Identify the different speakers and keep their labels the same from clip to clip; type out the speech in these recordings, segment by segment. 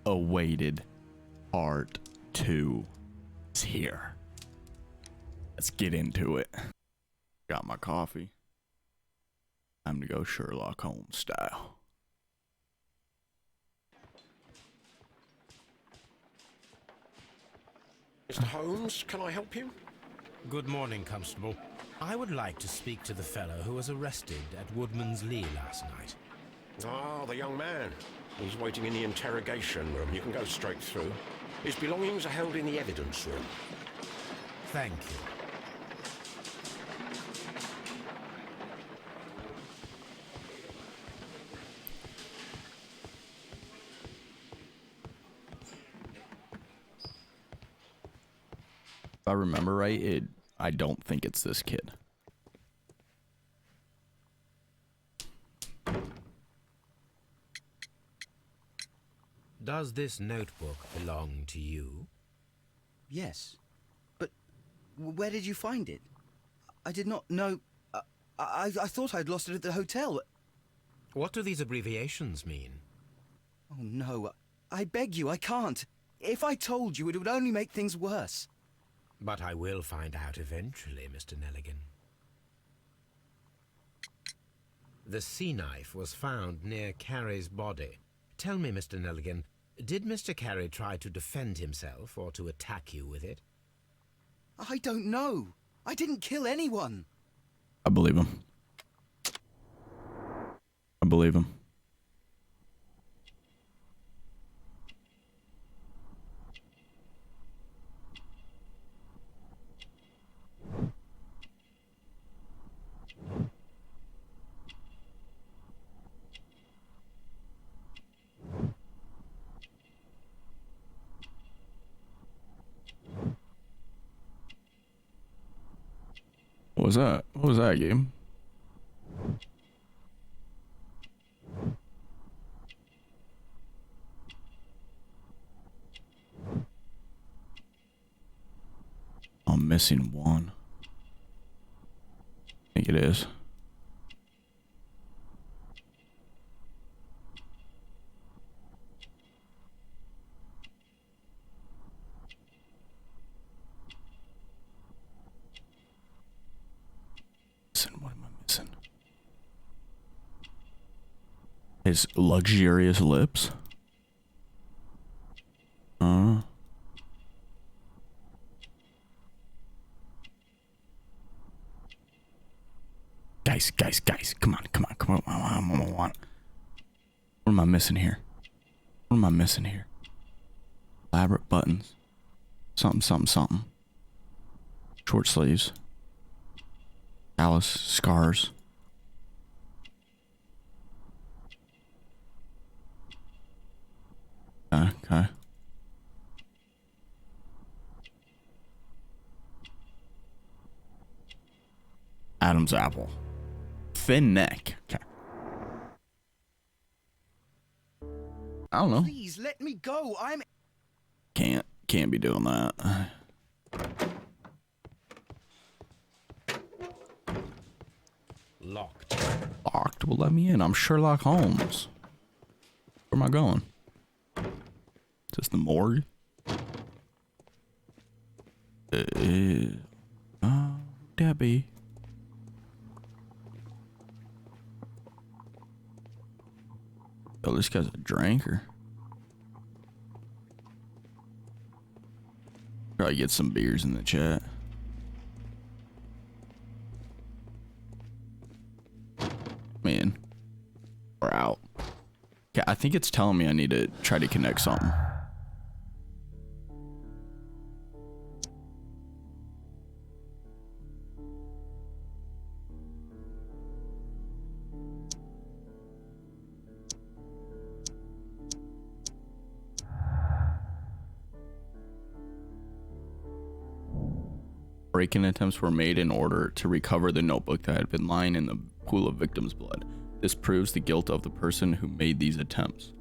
Speaker 1: awaited part 2 is here. Let's get into it. Got my coffee. Time to go Sherlock Holmes style.
Speaker 2: Mr. Holmes, can I help you?
Speaker 3: Good morning, Constable. I would like to speak to the fellow who was arrested at Woodman's Lee last night.
Speaker 2: Ah, the young man. He's waiting in the interrogation room. You can go straight through. His belongings are held in the evidence room.
Speaker 3: Thank you.
Speaker 1: If I remember right, I don't think it's this kid.
Speaker 3: Does this notebook belong to you?
Speaker 4: Yes. But where did you find it? I did not know... I thought I'd lost it at the hotel.
Speaker 3: What do these abbreviations mean?
Speaker 4: Oh, no. I beg you, I can't. If I told you, it would only make things worse.
Speaker 3: But I will find out eventually, Mr. Nelligan. The sea knife was found near Carey's body. Tell me, Mr. Nelligan, did Mr. Carey try to defend himself or to attack you with it?
Speaker 4: I don't know. I didn't kill anyone.
Speaker 1: I believe him. I believe him. What was that? What was that, game? I'm missing one. I think it is. What am I missing? His luxurious lips. Guys, come on. What am I missing here? What am I missing here? Elaborate buttons. Something. Short sleeves. Callous scars. Okay. Adam's apple. Thin neck. Okay. I don't know.
Speaker 4: Please, let me go.
Speaker 1: Can't be doing that.
Speaker 3: Locked.
Speaker 1: Locked? Well, let me in. I'm Sherlock Holmes. Where am I going? Is this the morgue? Debbie. Oh, this guy's a drinker. Probably get some beers in the chat. Man, we're out. Okay, I think it's telling me I need to try to connect something. Break-in attempts were made in order to recover the notebook that had been lying in the pool of victims' blood. This proves the guilt of the person who made these attempts.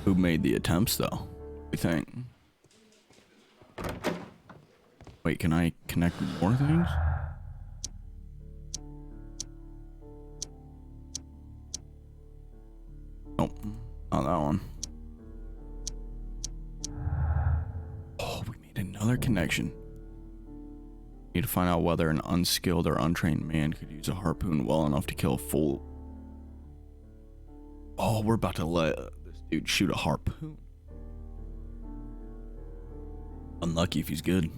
Speaker 1: Who made the attempts, though? What do you think? Wait, can I connect more things? Nope. Oh, that one. Oh, we made another connection. Need to find out whether an unskilled or untrained man could use a harpoon well enough to kill a full. Oh, we're about to let this dude shoot a harpoon. Unlucky if he's good.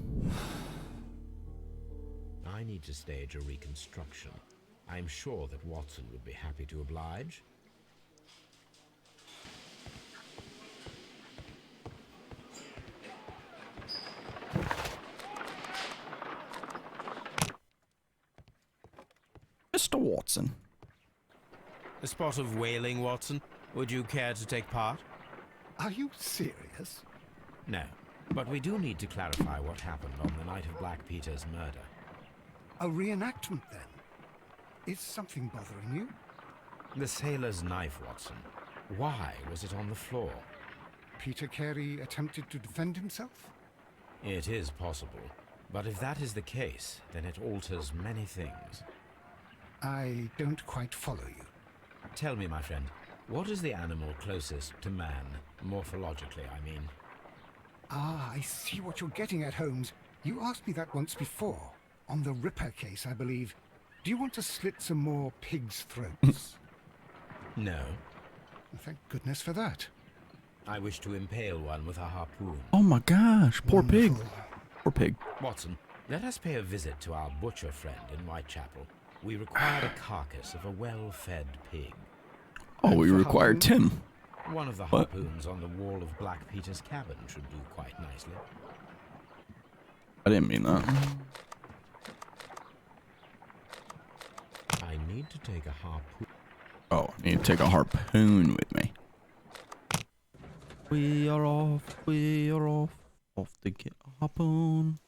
Speaker 3: I need to stage a reconstruction. I'm sure that Watson would be happy to oblige.
Speaker 1: Mr. Watson.
Speaker 3: A spot of whaling, Watson. Would you care to take part?
Speaker 5: Are you serious?
Speaker 3: No, but we do need to clarify what happened on the night of Black Peter's murder.
Speaker 5: A reenactment, then? Is something bothering you?
Speaker 3: The sailor's knife, Watson. Why was it on the floor?
Speaker 5: Peter Carey attempted to defend himself?
Speaker 3: It is possible, but if that is the case, then it alters many things.
Speaker 5: I don't quite follow you.
Speaker 3: Tell me, my friend, what is the animal closest to man, morphologically, I mean?
Speaker 5: Ah, I see what you're getting at, Holmes. You asked me that once before. On the Ripper case, I believe. Do you want to slit some more pigs' throats?
Speaker 3: No.
Speaker 5: Well, thank goodness for that.
Speaker 3: I wish to impale one with a harpoon.
Speaker 1: Oh my gosh, poor pig.
Speaker 5: Wonderful.
Speaker 1: Poor pig.
Speaker 3: Watson, let us pay a visit to our butcher friend in Whitechapel. We require the carcass of a well-fed pig.
Speaker 1: Oh, we
Speaker 5: for
Speaker 1: required
Speaker 5: harpoon?
Speaker 1: Tim.
Speaker 3: One of the
Speaker 1: What?
Speaker 3: harpoons on the wall of Black Peter's cabin should do quite nicely.
Speaker 1: I didn't mean that.
Speaker 3: I need to take a harpoon.
Speaker 1: Oh, I need to take a harpoon with me. We are off to get a harpoon.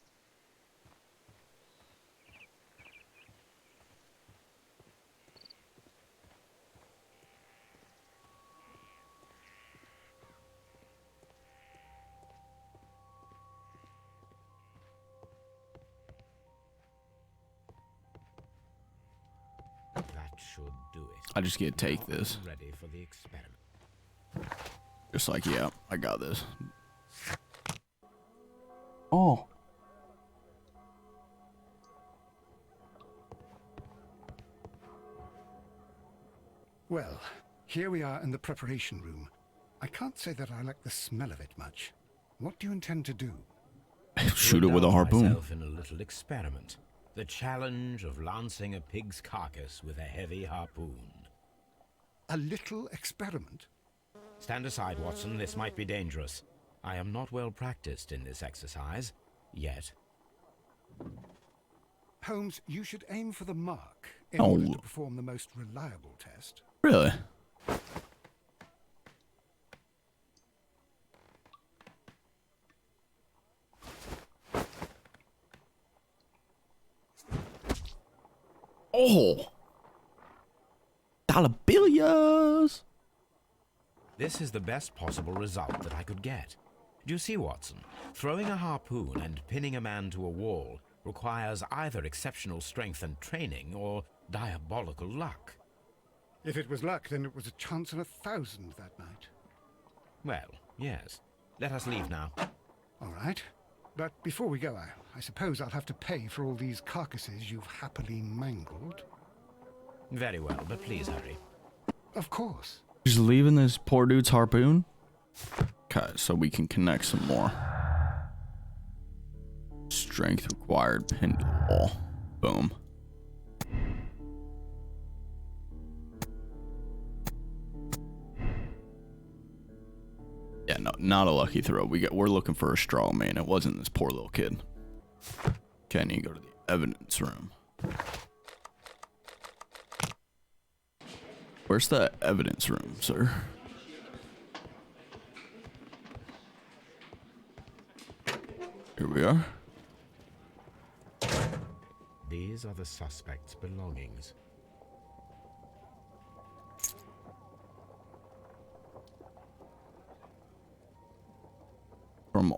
Speaker 3: That should do it.
Speaker 1: I just get to take this.
Speaker 3: Ready for the experiment.
Speaker 1: Just like, yeah, I got this. Oh.
Speaker 5: Well, here we are in the preparation room. I can't say that I like the smell of it much. What do you intend to do?
Speaker 1: Shoot it with a harpoon.
Speaker 3: Myself in a little experiment. The challenge of lancing a pig's carcass with a heavy harpoon.
Speaker 5: A little experiment?
Speaker 3: Stand aside, Watson. This might be dangerous. I am not well practiced in this exercise. Yet.
Speaker 5: Holmes, you should aim for the mark in
Speaker 1: Oh.
Speaker 5: order to perform the most reliable test.
Speaker 1: Really? Oh. Dollar billions.
Speaker 3: This is the best possible result that I could get. Do you see, Watson? Throwing a harpoon and pinning a man to a wall requires either exceptional strength and training or diabolical luck.
Speaker 5: If it was luck, then it was a chance in 1,000 that night.
Speaker 3: Well, yes. Let us leave now.
Speaker 5: All right. But before we go, I suppose I'll have to pay for all these carcasses you've happily mangled.
Speaker 3: Very well, but please hurry.
Speaker 5: Of course.
Speaker 1: Just leaving this poor dude's harpoon? Okay, so we can connect some more. Strength required, pinned to the wall. Boom. Yeah, no, not a lucky throw. We're looking for a straw man. It wasn't this poor little kid. Okay, I need to go to the evidence room. Where's the evidence room, sir? Here we are.
Speaker 3: These are the suspect's belongings.
Speaker 1: From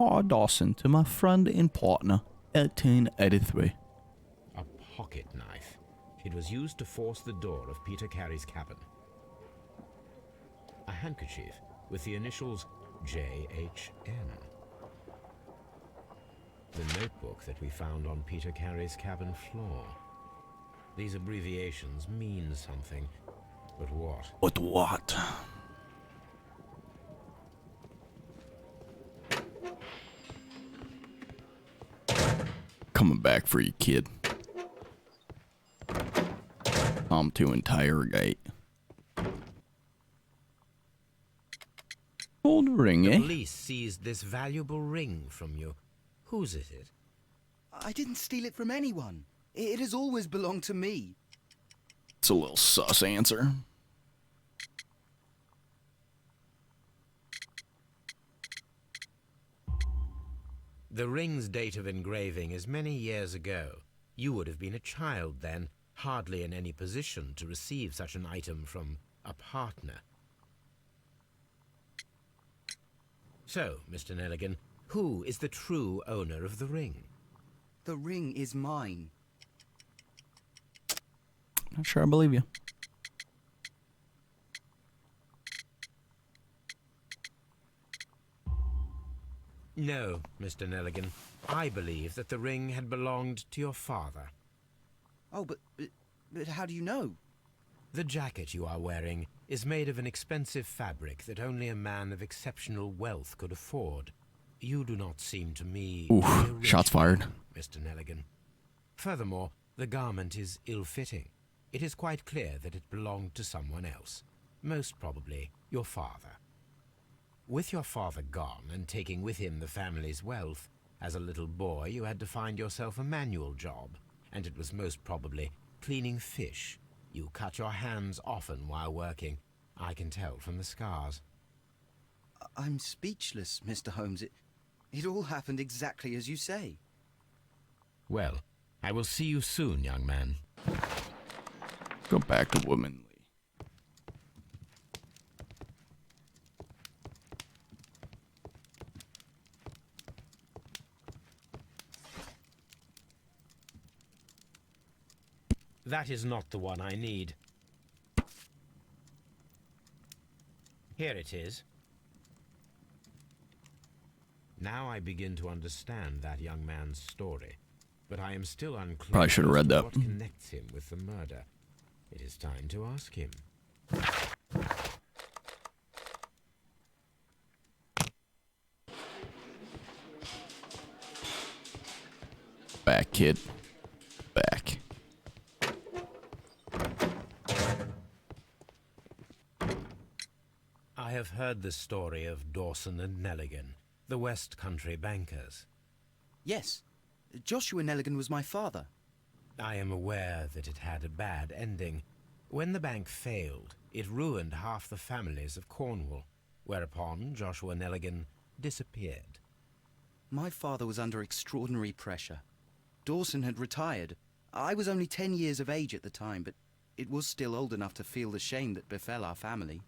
Speaker 1: R. Dawson to my friend and partner, 1883.
Speaker 3: A pocket knife. It was used to force the door of Peter Carey's cabin. handkerchief with the initials JHN. The notebook that we found on Peter Carey's cabin floor. These abbreviations mean something, but what?
Speaker 1: What what? Coming back for you, kid. I'm to interrogate. Old ring,
Speaker 3: The
Speaker 1: eh?
Speaker 3: police seized this valuable ring from you. Whose is it?
Speaker 4: I didn't steal it from anyone. It has always belonged to me.
Speaker 1: It's a little sus answer.
Speaker 3: The ring's date of engraving is many years ago. You would have been a child then, hardly in any position to receive such an item from a partner. So, Mr. Nelligan, who is the true owner of the ring?
Speaker 4: The ring is mine.
Speaker 1: Not sure I believe you.
Speaker 3: No, Mr. Nelligan. I believe that the ring had belonged to your father.
Speaker 4: Oh, but how do you know?
Speaker 3: The jacket you are wearing is made of an expensive fabric that only a man of exceptional wealth could afford. You do not seem to me
Speaker 1: Oof,
Speaker 3: to be a rich
Speaker 1: shots fired.
Speaker 3: man, Mr. Nelligan. Furthermore, the garment is ill-fitting. It is quite clear that it belonged to someone else, most probably your father. With your father gone and taking with him the family's wealth, as a little boy you had to find yourself a manual job, and it was most probably cleaning fish. You cut your hands often while working. I can tell from the scars.
Speaker 4: I'm speechless, Mr. Holmes. It all happened exactly as you say.
Speaker 3: Well, I will see you soon, young man.
Speaker 1: Go back to womanly.
Speaker 3: That is not the one I need. Here it is. Now I begin to understand that young man's story, but I am still unclear.
Speaker 1: Probably should have read
Speaker 3: as to
Speaker 1: that.
Speaker 3: What connects him with the murder? It is time to ask him.
Speaker 1: Back, kid. Back.
Speaker 3: I have heard the story of Dawson and Nelligan, the West Country bankers.
Speaker 4: Yes, Joshua Nelligan was my father.
Speaker 3: I am aware that it had a bad ending. When the bank failed, it ruined half the families of Cornwall, whereupon Joshua Nelligan disappeared.
Speaker 4: My father was under extraordinary pressure. Dawson had retired. I was only 10 years of age at the time, but it was still old enough to feel the shame that befell our family.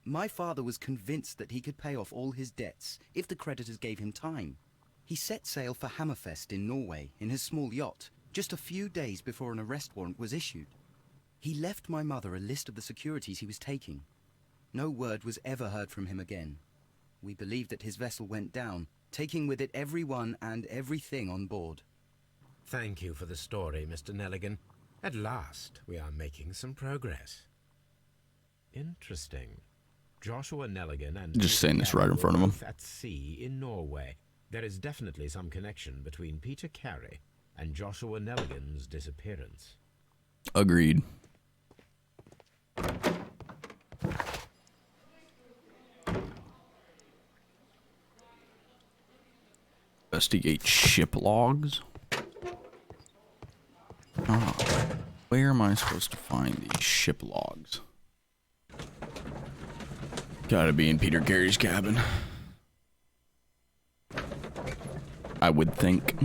Speaker 4: My father was convinced that he could pay off all his debts if the creditors gave him time. He set sail for Hammerfest in Norway in his small yacht, just a few days before an arrest warrant was issued. He left my mother a list of the securities he was taking. No word was ever heard from him again. We believe that his vessel went down, taking with it everyone and everything on board.
Speaker 3: Thank you for the story, Mr. Nelligan. At last, we are making some progress. Interesting. Joshua Nelligan and
Speaker 1: Just saying this right in
Speaker 3: Carey
Speaker 1: front of
Speaker 3: were
Speaker 1: him.
Speaker 3: both at sea in Norway. There is definitely some connection between Peter Carey and Joshua Nelligan's disappearance.
Speaker 1: Agreed. Investigate ship logs. Ah, where am I supposed to find these ship logs? Gotta be in Peter Carey's cabin. I would think.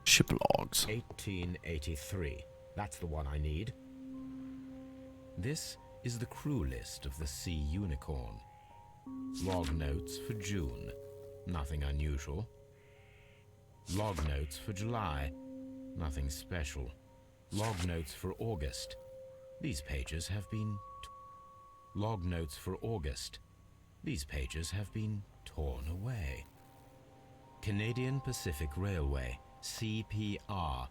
Speaker 1: Ship logs.
Speaker 3: 1883. That's the one I need. This is the crew list of the Sea Unicorn. Log notes for June. Nothing unusual. Log notes for July. Nothing special. Log notes for August. These pages have been... Log notes for August. These pages have been torn away. Canadian Pacific Railway, CPR.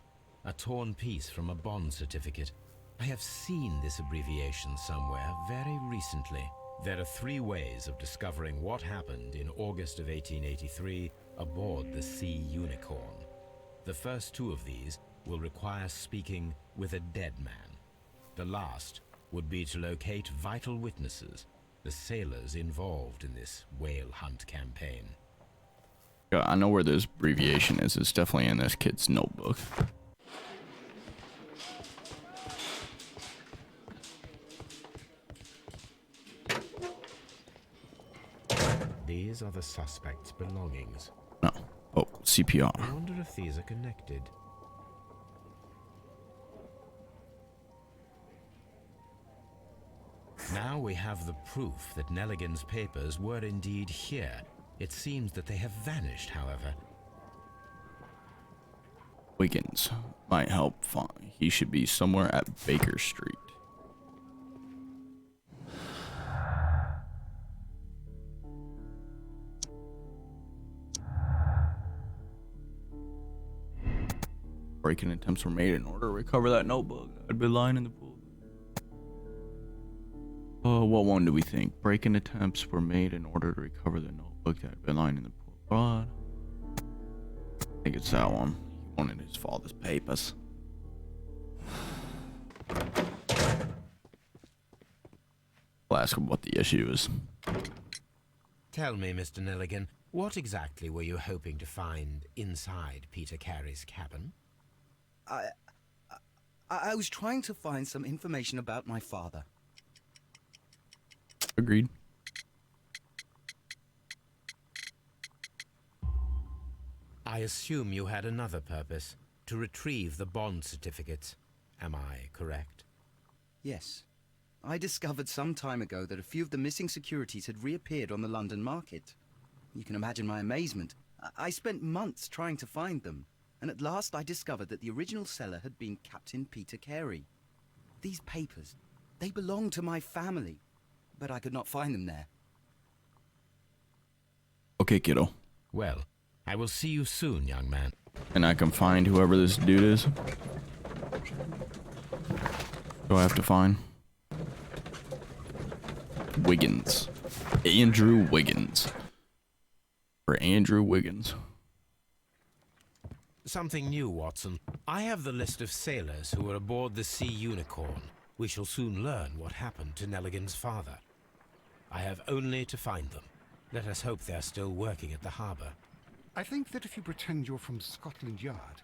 Speaker 3: A torn piece from a bond certificate. I have seen this abbreviation somewhere very recently. There are 3 ways of discovering what happened in August of 1883 aboard the Sea Unicorn. The first 2 of these will require speaking with a dead man. The last would be to locate vital witnesses, the sailors involved in this whale hunt campaign.
Speaker 1: Yeah, I know where this abbreviation is. It's definitely in this kid's notebook.
Speaker 3: These are the suspect's belongings.
Speaker 1: No. Oh, CPR.
Speaker 3: I wonder if these are connected. Now we have the proof that Nelligan's papers were indeed here. It seems that they have vanished, however.
Speaker 1: Wiggins might help find. He should be somewhere at Baker Street. Breaking attempts were made in order to recover that notebook. I'd be lying in the pool. Oh, what one do we think? Break-in attempts were made in order to recover the notebook that had been lying in the pool. God. I think it's that one. He wanted his father's papers. I'll ask him what the issue is.
Speaker 3: Tell me, Mr. Nelligan, what exactly were you hoping to find inside Peter Carey's cabin?
Speaker 4: I was trying to find some information about my father.
Speaker 1: Agreed.
Speaker 3: I assume you had another purpose, to retrieve the bond certificates. Am I correct?
Speaker 4: Yes. I discovered some time ago that a few of the missing securities had reappeared on the London market. You can imagine my amazement. I spent months trying to find them, and at last I discovered that the original seller had been Captain Peter Carey. These papers, they belonged to my family, but I could not find them there.
Speaker 1: Okay, kiddo.
Speaker 3: Well, I will see you soon, young man.
Speaker 1: And I can find whoever this dude is. Do I have to find? Wiggins. Andrew Wiggins. Or Andrew Wiggins.
Speaker 3: Something new, Watson. I have the list of sailors who were aboard the Sea Unicorn. We shall soon learn what happened to Nelligan's father. I have only to find them. Let us hope they're still working at the harbour.
Speaker 5: I think that if you pretend you're from Scotland Yard...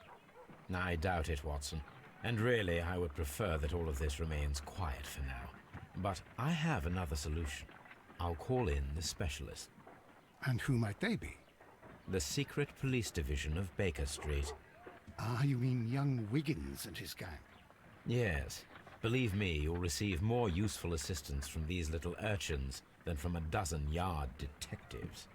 Speaker 3: I doubt it, Watson. And really, I would prefer that all of this remains quiet for now. But I have another solution. I'll call in the specialist.
Speaker 5: And who might they be?
Speaker 3: The secret police division of Baker Street.
Speaker 5: Ah, you mean young Wiggins and his gang?
Speaker 3: Yes. Believe me, you'll receive more useful assistance from these little urchins than from a dozen yard detectives.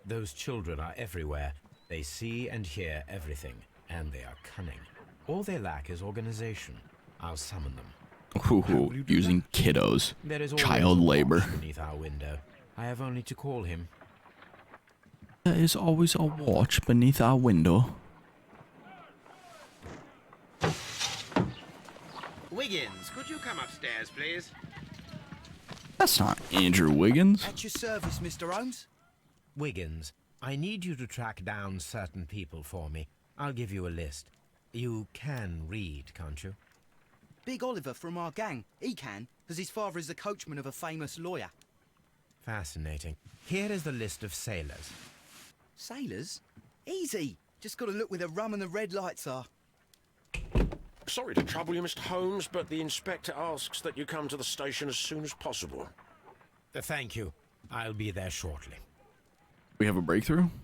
Speaker 3: Those children are everywhere. They see and hear everything, and they are cunning. All they lack is organization. I'll summon them.
Speaker 1: Ooh, using kiddos.
Speaker 3: There is always
Speaker 1: Child
Speaker 3: a watch
Speaker 1: labor.
Speaker 3: beneath our window. I have only to call him.
Speaker 1: There is always a watch beneath our window.
Speaker 6: Wiggins, could you come upstairs, please?
Speaker 1: That's not Andrew Wiggins.
Speaker 4: At your service, Mr. Holmes.
Speaker 3: Wiggins, I need you to track down certain people for me. I'll give you a list. You can read, can't you?
Speaker 4: Big Oliver from our gang. He can, because his father is the coachman of a famous lawyer.
Speaker 3: Fascinating. Here is the list of sailors.
Speaker 4: Sailors? Easy. Just got to look where the rum and the red lights are.
Speaker 2: Sorry to trouble you, Mr. Holmes, but the inspector asks that you come to the station as soon as possible.
Speaker 3: Thank you. I'll be there shortly.
Speaker 1: We have a breakthrough?